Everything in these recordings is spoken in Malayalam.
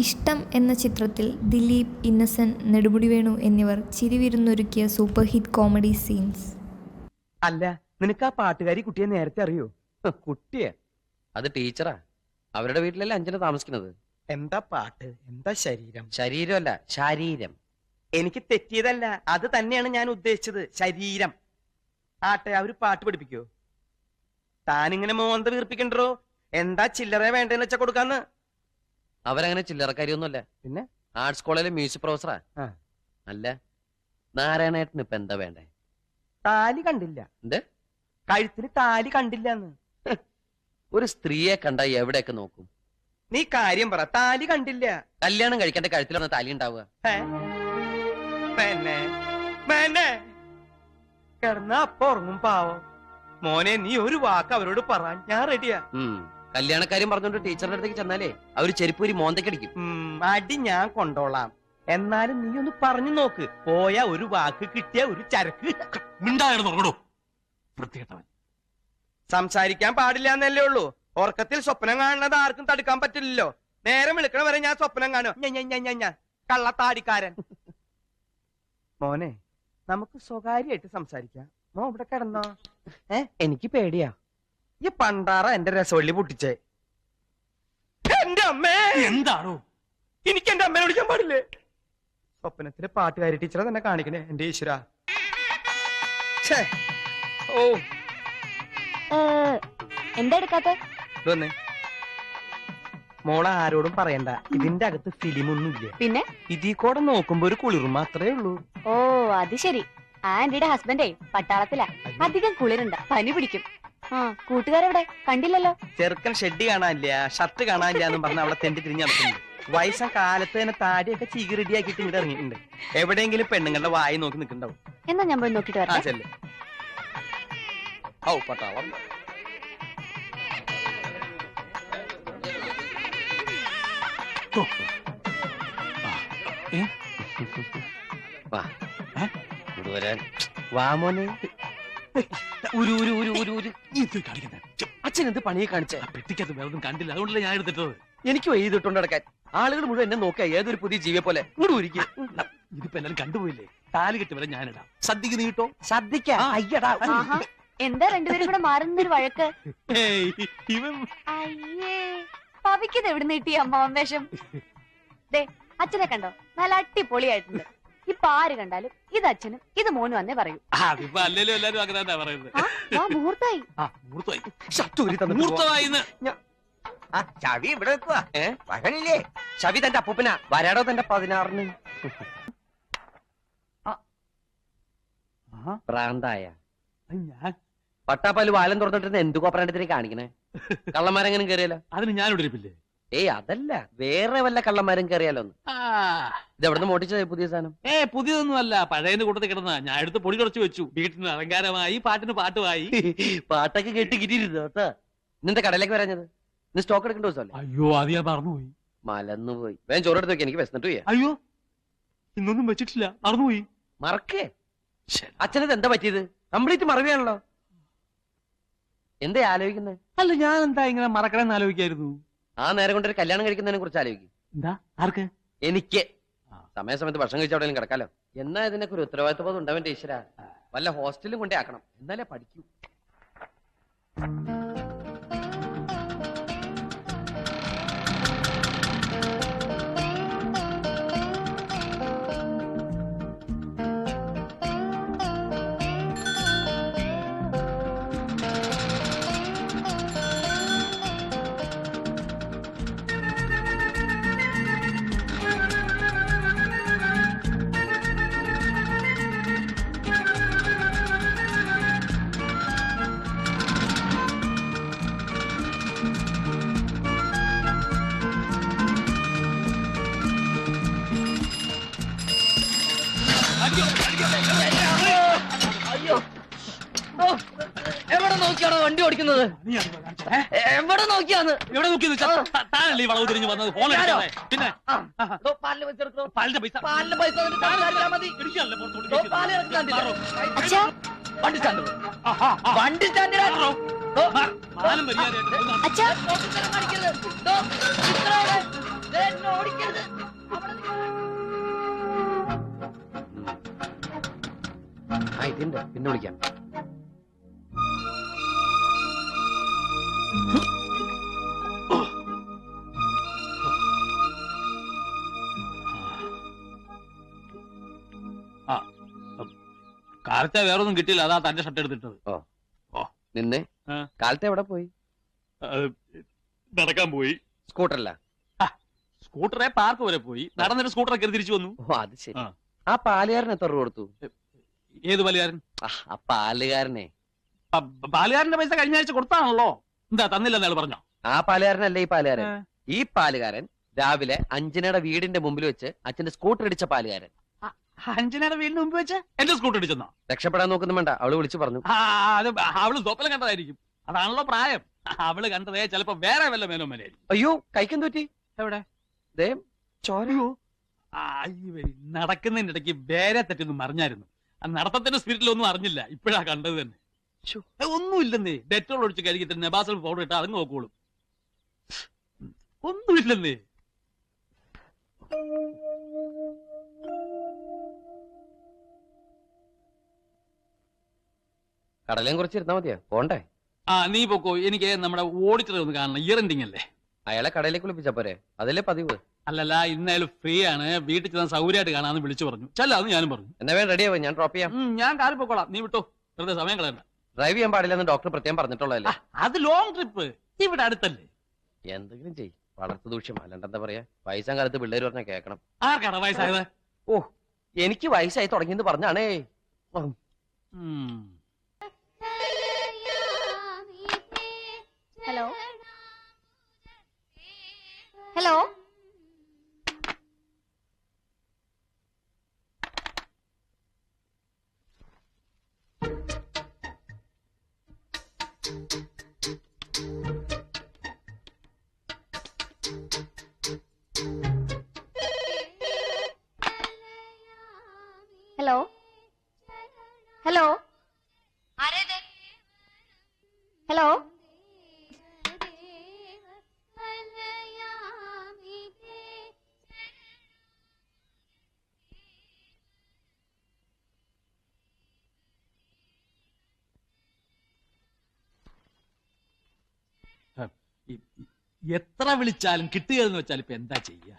ഇഷ്ടം എന്ന ചിത്രത്തിൽ ദിലീപ്, ഇന്നസെന്റ്, നെടുമുടി വേണു എന്നിവർ ചിരിവിരുന്നൊരുക്കിയ സൂപ്പർ ഹിറ്റ് കോമഡി സീൻസ്. അല്ല, നിനക്ക് ആ പാട്ടുകാരി കുട്ടിയെ നേരത്തെ അറിയോ? കുട്ടിയെ? അത് ടീച്ചറാ. അവരുടെ വീട്ടിലല്ലേ അഞ്ജന താമസിക്കുന്നത്. എന്താ പാട്ട്, എന്താ ശരീരം? ശരീരമല്ല, ശാരീരം. എനിക്ക് തെറ്റിയതല്ല, അത് തന്നെയാണ് ഞാൻ ഉദ്ദേശിച്ചത്, ശരീരം. ആട്ടെ, അവര് പാട്ട് പഠിപ്പിക്കോ? താനിങ്ങനെ മോന്ത വീർപ്പിക്കണ്ടോ? എന്താ ചില്ലറ വേണ്ടെന്ന് വെച്ചാ കൊടുക്കാന്ന്? അവരങ്ങനെ ചില്ലറക്കാരിയൊന്നുമല്ല. പിന്നെ ആർട്സ് കോളേജിലെ മ്യൂസിക് പ്രൊഫസറാ. അല്ല, നാരായണേട്ടന് ഇപ്പൊ എന്താ വേണ്ടേ? താലി കണ്ടില്ല. എന്ത്? കഴുത്തിന് താലി കണ്ടില്ലെന്ന്. ഒരു സ്ത്രീയെ കണ്ട എവിടെയൊക്കെ നോക്കും? നീ കാര്യം പറ, താലി കണ്ടില്ല. കല്യാണം കഴിക്കേണ്ട കഴുത്തിലാണ് താലി ഉണ്ടാവുക. കിടന്ന അപ്പൊ ഉറങ്ങും പാവം. മോനെ, നീ ഒരു വാക്ക് അവരോട് പറ, ഞാൻ റെഡിയാ. കല്യാണക്കാരും പറഞ്ഞോണ്ട് ടീച്ചറുടെ അടുത്തേക്ക് ചെന്നാലേ അവര് ചെരുപ്പൂരി മോന്തക്കടിക്കും. അടി ഞാൻ കൊണ്ടോളാം. എന്നാലും നീ ഒന്ന് പറഞ്ഞു നോക്ക്. പോയ ഒരു വാക്ക്, കിട്ടിയ ഒരു ചരക്ക്. സംസാരിക്കാൻ പാടില്ല എന്നല്ലേ ഉള്ളൂ. ഉറക്കത്തിൽ സ്വപ്നം കാണുന്നത് ആർക്കും തടുക്കാൻ പറ്റില്ലല്ലോ. നേരം വിളിക്കണ വരെ ഞാൻ സ്വപ്നം കാണും. കള്ളത്താടിക്കാരൻ. മോനെ, നമുക്ക് സ്വകാര്യമായിട്ട് സംസാരിക്കാം. മോ ഇവിടെ കിടന്നോ. എനിക്ക് പേടിയാ. ഈ പണ്ടാറ എന്റെ രസവള്ളി പൊട്ടിച്ചേ. എന്റെ അമ്മേ! എന്താണോ? എനിക്ക് എന്റെ അമ്മേനെ വിളിക്കാൻ പാടില്ലേ? സ്വപ്നത്തിലെ പാട്ടുകാരി ടീച്ചറെ തന്നെ കാണിക്കണേ എന്റെ ഈശ്വര. ഓ, എന്താ എടുക്കാത്ത? ഇതൊന്നേ, മോളെ ആരോടും പറയണ്ട. ഇതിന്റെ അകത്ത് ഫിലിമൊന്നുമില്ല. പിന്നെ ഇതിൽ കൂടെ നോക്കുമ്പോ ഒരു കുളിർ മാത്രമേ ഉള്ളൂ. ഓ, അത് ശരി. ആന്റിയുടെ ഹസ്ബൻഡേ പട്ടാളത്തിലാ. അധികം കുളിരുണ്ട, പനി പിടിക്കും. ആ, കൂട്ടുകാരെവിടെ? കണ്ടില്ലല്ലോ. ചെറുക്കൻ ഷെഡ് കാണാനില്ല, ഷർട്ട് കാണാനില്ല എന്നും പറഞ്ഞ അവിടെ തെണ്ടി തിരിഞ്ഞ് നടക്കുന്നുണ്ട്. വയസ്സം കാലത്ത് തന്നെ താടിയൊക്കെ ചീകി റെഡിയാക്കിയിട്ട് ഇങ്ങോട്ട് ഇറങ്ങിയിട്ടുണ്ട്. എവിടെയെങ്കിലും പെണ്ണുങ്ങളുടെ വായി നോക്കി നിൽക്കുന്നുണ്ടാവും. എന്നാ ഞാൻ പോയി നോക്കിട്ട് വരാം. ചെല്ലേ. ഔ, പട്ടാളം. വാമോനെ, അച്ഛൻ എന്ത് പണിയെ കാണിച്ച? പെട്ടിക്കകത്ത് വേറൊന്നും കണ്ടില്ല, അതുകൊണ്ടല്ലേ ഞാൻ എടുത്തിട്ടത്. എനിക്ക് എഴുതിട്ടുണ്ട് നടക്കാൻ. ആളുകൾ മുഴുവൻ എന്നെ നോക്കുക ഏതൊരു പുതിയ ജീവിയെ പോലെ. ഇങ്ങോട്ട് ഒരുക്കുക. ഇതിപ്പോ എല്ലാരും കണ്ടുപോയില്ലേ? താലി കെട്ടി വരെ ഞാനിടാം. സദ്യക്ക് നീ കിട്ടോ? ശ്രദ്ധിക്കാ. അയ്യടാ, എന്താ രണ്ടുപേരും കൂടെ മാറുന്നൊരു വഴക്ക്? ഇവൻ അയ്യേ, പവിക്കത് എവിടെ നീട്ടി അമ്മാവൻ വേഷം? ദേ, അച്ഛനെ കണ്ടോ? നല്ല അടിപൊളിയായിട്ടുണ്ട്. ഇപ്പൊ ആര് കണ്ടാലും ഇത് അച്ഛനും ഇത് മോനും വന്നേ പറയൂ. അതിപ്പോ അല്ലേലും എല്ലാരും അങ്ങനെ തന്നെ പറയുന്നത്. മുഹൂർത്തായി. ചവി ഇവിടെ വെക്കുക. വരണില്ലേ? ചവി തന്റെ അപ്പൂപ്പനാ. വരാടോ തന്റെ 16-ന്. പ്രാന്തായ ഞാൻ പട്ടാപ്പാല് വാലം തുറന്നിട്ട് എന്തു കോപ്പറേണ്ടത്തിനെ കാണിക്കണേ? കള്ളന്മാരെങ്ങനെ കയറിയാലോ? അതിന് ഞാൻ ഇടിപ്പില്ലേ? ഏയ് അതല്ല, വേറെ വല്ല കള്ളന്മാരും കയറിയാലോ? ഇതെവിടുന്ന് മോട്ടിച്ചത് പുതിയ സാധനം? പുതിയതൊന്നും അല്ല, പഴയതിന്റെ കൂട്ടത്തിൽ കിടന്ന ഞാൻ എടുത്ത് പൊടി കുറച്ച് വെച്ചു. വീട്ടിന് അലങ്കാരമായി, പാട്ടിന് പാട്ടുമായി. പാട്ടൊക്കെ കേട്ട് കിട്ടിയിരുന്നു കേട്ടോ. ഇന്നത്തെ കടയിലേക്ക് വരാഞ്ഞത്? ഇന്ന് സ്റ്റോക്ക് എടുക്കേണ്ട ദിവസമല്ലേ? അയ്യോ, അത് ഞാൻ മറന്നുപോയി. മലന്നുപോയി. വേഗം ചോറെടുത്ത് വെക്കാം, എനിക്ക് വിശന്നിട്ട് പോയി. അയ്യോ, ഇന്നൊന്നും വെച്ചിട്ടില്ല, മറന്നുപോയി. മറക്കേ? അച്ഛനത് എന്താ പറ്റിയത്? കംപ്ലീറ്റ് മറവിയാണല്ലോ. എന്താ ആലോചിക്കുന്നത്? അല്ല, ഞാൻ എന്താ ഇങ്ങനെ മറക്കണമെന്ന് ആലോചിക്കായിരുന്നു. ആ നേരം കൊണ്ടൊരു കല്യാണം കഴിക്കുന്നതിനെ കുറിച്ച് ആലോചിക്കും. എന്താ? ആർക്ക്? എനിക്ക്. സമയത്ത് ഭക്ഷണം കഴിച്ച എവിടെയെങ്കിലും കിടക്കാലോ. എന്നാ ഇതിനൊക്കെ ഒരു ഉത്തരവാദിത്വ ബോധം ഉണ്ടാവേണ്ട ഈശ്വര. വല്ല ഹോസ്റ്റലിലും കൊണ്ടേ ആക്കണം, എന്നാലേ പഠിക്കൂ. എവിടെ നോക്കിയാണോ വണ്ടി ഓടിക്കുന്നത്? എവിടെ നോക്കിയാന്ന്? എവിടെ നോക്കിയത്? താനല്ലേ ഈ വളവ് തിരിഞ്ഞു വന്നത്? പിന്നെ പാലിന്റെ പൈസ വണ്ടി സ്റ്റാൻഡ്. വണ്ടി സ്റ്റാൻഡ്. ആ ഇതുണ്ട്, പിന്നെ വിളിക്കാം. കാലത്തെ വേറൊന്നും കിട്ടിയില്ല, അതാ തന്റെ ഷർട്ട് എടുത്തിട്ടത്. നിന്നെ ആ. കാലത്തെ എവിടെ പോയി? നടക്കാൻ പോയി. സ്കൂട്ടറല്ല, സ്കൂട്ടറെ പാർക്ക് വരെ പോയി, നടന്നിട്ട് സ്കൂട്ടറൊക്കെ തിരിച്ചു വന്നു. ഓ അത് ശരി. ആ. ആ പാലുകാരൻ എത്ര രൂപ കൊടുത്തു? ഏത് പാലുകാരൻ? ആ പാലുകാരനെ. പാലുകാരന്റെ പൈസ കഴിഞ്ഞ ആഴ്ച കൊടുത്താണല്ലോ. എന്താ തന്നില്ലെന്ന് അയാൾ പറഞ്ഞോ? ആ പാലുകാരനല്ലേ ഈ പാലുകാരൻ. ഈ പാലുകാരൻ രാവിലെ അഞ്ജനയുടെ വീടിന്റെ മുമ്പിൽ വെച്ച് അച്ഛന്റെ സ്കൂട്ടർ ഇടിച്ച പാലുകാരൻ. അഞ്ജനയുടെ വീടിന് മുമ്പ് വെച്ച് എന്റെ സ്കൂട്ടർ ഇടിച്ചെന്നോ? രക്ഷപ്പെടാൻ നോക്കുന്നു വേണ്ട, അവള് വിളിച്ചു പറഞ്ഞു. അത് അവള് സ്വപ്നം കണ്ടതായിരിക്കും. അതാണല്ലോ പ്രായം. അവള് കണ്ടതേ ചിലപ്പോ വേറെ വല്ല മേലോ മേലായിരിക്കും. അയ്യോ കൈക്കും തോറ്റി. എവിടെ? ദേ ചോരയോ. നടക്കുന്നതിന്റെ ഇടയ്ക്ക് വേറെ തെറ്റൊന്നും മറിഞ്ഞായിരുന്നു. ആ നടത്തത്തിന്റെ സ്പിരിറ്റിലൊന്നും അറിഞ്ഞില്ല. ഇപ്പോഴാ കണ്ടത് തന്നെ. ഒന്നുമില്ലെന്നേ. ഡെറ്റോൾ ഒഴിച്ച് കഴുകി തന്നെ നെബാസൽ പൗഡർ ഇട്ട് അത് നോക്കോളും. ഒന്നുമില്ലെന്നേ. കടലേം കുറിച്ച് ഇരുന്നാ മതിയോ? പോണ്ടേ? നീ പൊക്കോ. എനിക്ക് നമ്മുടെ ഓഡിറ്ററെ ഒന്ന് കാണണം. ഇയർ എൻഡിങ് അല്ലേ? അയാളെ കടയിലേക്ക് വിളിപ്പിച്ചാ പോരെ? അതല്ലേ പതിവ്. അല്ലല്ല, ഇന്നായാലും ഫ്രീ ആണ്. വീട്ടിൽ ചെന്ന് സൗകര്യമായിട്ട് കാണാമെന്ന് വിളിച്ചു പറഞ്ഞു. അത് ഞാനും പറഞ്ഞു. എന്നാ വേണം റെഡിയാവും, ഞാൻ ഡ്രോപ്പ് ചെയ്യാം. ഞാൻ കാറിൽ പൊക്കോളാം. നീ വിട്ടോ, വെറുതെ സമയം കളയണ്ട. ഡ്രൈവ് ചെയ്യാൻ പാടില്ലെന്ന് ഡോക്ടർ പ്രത്യേകം പറഞ്ഞിട്ടുള്ളതല്ലേ? അത് ലോങ് ട്രിപ്പ്. ഇവിടെ അടുത്തല്ലേ. എന്തെങ്കിലും ചെയ്. വളർത്തു ദൂഷ്യം. അല്ലാണ്ട് എന്താ പറയാ, വയസ്സാം കാലത്ത് പിള്ളേര് പറഞ്ഞാൽ കേൾക്കണം. ആർക്കാണ് വയസ്സായത്? ഓ എനിക്ക് വയസ്സായി തുടങ്ങിയെന്ന് പറഞ്ഞാണേ. Hello hello hello hello hello എത്ര വിളിച്ചാലും കിട്ടുകയെന്ന് വെച്ചാൽ ഇപ്പൊ എന്താ ചെയ്യാ?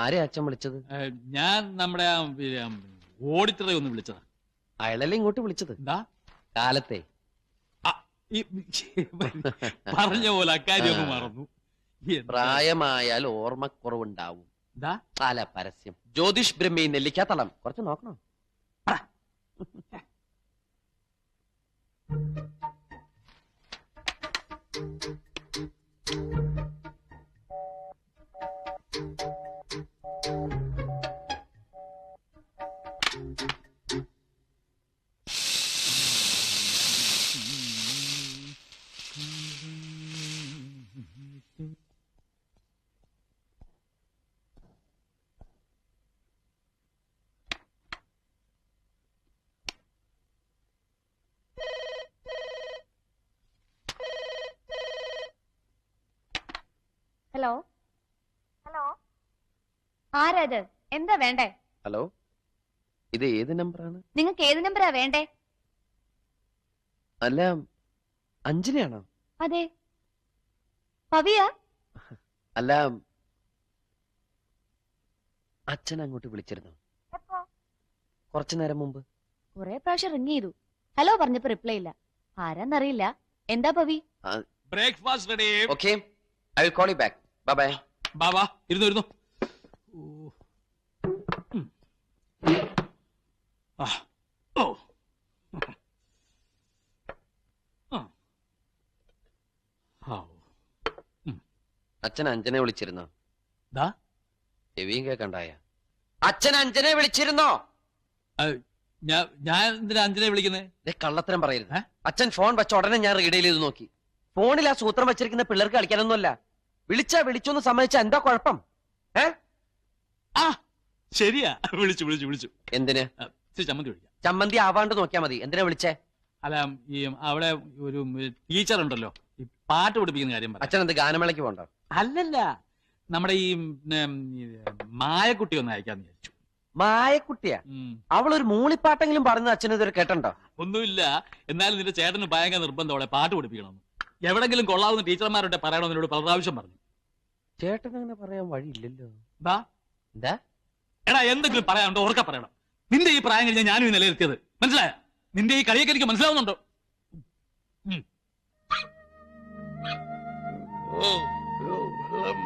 ആരെ അച്ഛൻ വിളിച്ചത്? ഞാൻ നമ്മുടെ ഓഡിറ്ററെ ഒന്ന് വിളിച്ചതാ. അയാളല്ലേ ഇങ്ങോട്ട് വിളിച്ചത്? എന്താ കാലത്തെ പറഞ്ഞ പോലെ അക്കാര്യമൊക്കെ മറന്നു. പ്രായമായാൽ ഓർമ്മക്കുറവുണ്ടാവും. എന്താ അല്ല പരസ്യം. ജ്യോതിഷ് ബ്രഹ്മി നെല്ലിക്കാത്തളം കുറച്ച് നോക്കണം. ഹലോ ഹലോ ആരാത്? എന്താ വേണ്ടേ? ഹലോ, ഇത് ഏത് നമ്പറാണ്? നിങ്ങൾക്ക് ഏത് നമ്പറാ വേണ്ടേ? അല്ല അഞ്ജനയാണോ? അതെ. പവിയ? അല്ല അച്ഛൻ അങ്ങോട്ട് വിളിച്ചിരുന്നു കുറച്ചു നേരം മുമ്പ്. കുറെ പ്രാവശ്യം റിങ് ചെയ്തു. ഹലോ പറഞ്ഞപ്പോ റിപ്ലൈ ഇല്ല. ആരാന്നറിയില്ല. എന്താ Pavi? Breakfast ready. Okay, I will call you back. Bye bye. Baba ഇരുന്നു. അച്ഛൻ അഞ്ജനെ വിളിച്ചിരുന്നോ? ദാ ചെവിയും കേക്കണ്ടായ. അച്ഛൻ അഞ്ജനെ വിളിച്ചിരുന്നോ? ഞാൻ എന്തിനാ അഞ്ജനെ വിളിക്കുന്നത്? കള്ളത്തരം പറയരുത്. അച്ഛൻ ഫോൺ വെച്ച ഉടനെ ഞാൻ റീഡ് ചെയ്ത് നോക്കി. ഫോണിൽ ആ സൂത്രം വെച്ചിരിക്കുന്ന പിള്ളേർക്ക് കളിക്കാനൊന്നുമല്ല. വിളിച്ചാ വിളിച്ചൊന്ന് സമ്മതിച്ചാ എന്താ കുഴപ്പം? ശരിയാ, വിളിച്ചു. എന്തിന്? ചമ്മന്തി വിളിക്കാം. ചമ്മന്തി ആവാണ്ട് നോക്കിയാ മതി. എന്തിനാ വിളിച്ചേ? അല്ല, ഈ അവിടെ ഒരു ടീച്ചർ ഉണ്ടല്ലോ, ഈ പാട്ട് പഠിപ്പിക്കുന്ന കാര്യം. അച്ഛൻ എന്ത് ഗാനമേളയ്ക്ക് പോണ്ടോ? അല്ലല്ല, നമ്മുടെ ഈ മായക്കുട്ടി ഒന്ന് അയക്കാന്ന് വിചാരിച്ചു. മായക്കുട്ടിയാ? ഉം. അവളൊരു മൂളിപ്പാട്ടെങ്കിലും പറഞ്ഞ അച്ഛൻ ഇതുവരെ കേട്ടോ? ഒന്നുമില്ല, എന്നാലും നിന്റെ ചേട്ടന് ഭയങ്കര നിർബന്ധം അവളെ പാട്ട് പഠിപ്പിക്കണം. എവിടെങ്കിലും കൊള്ളാവുന്ന ടീച്ചർമാരുടെ പറയണമെന്ന് എന്നോട് പല പ്രാവശ്യം പറഞ്ഞു. ചേട്ടൻ അങ്ങനെ പറയാൻ വഴിയില്ലല്ലോ. എന്താ എടാ, എന്തെങ്കിലും പറയാനുണ്ടോ ഓർക്ക പറയണം. നിന്റെ ഈ പ്രായം കഴിഞ്ഞാൽ ഞാനും ഈ നിലനിർത്തിയത് മനസ്സിലായ? നിന്റെ ഈ കളിയൊക്കെ എനിക്ക് മനസ്സിലാവുന്നുണ്ടോ? വെള്ളം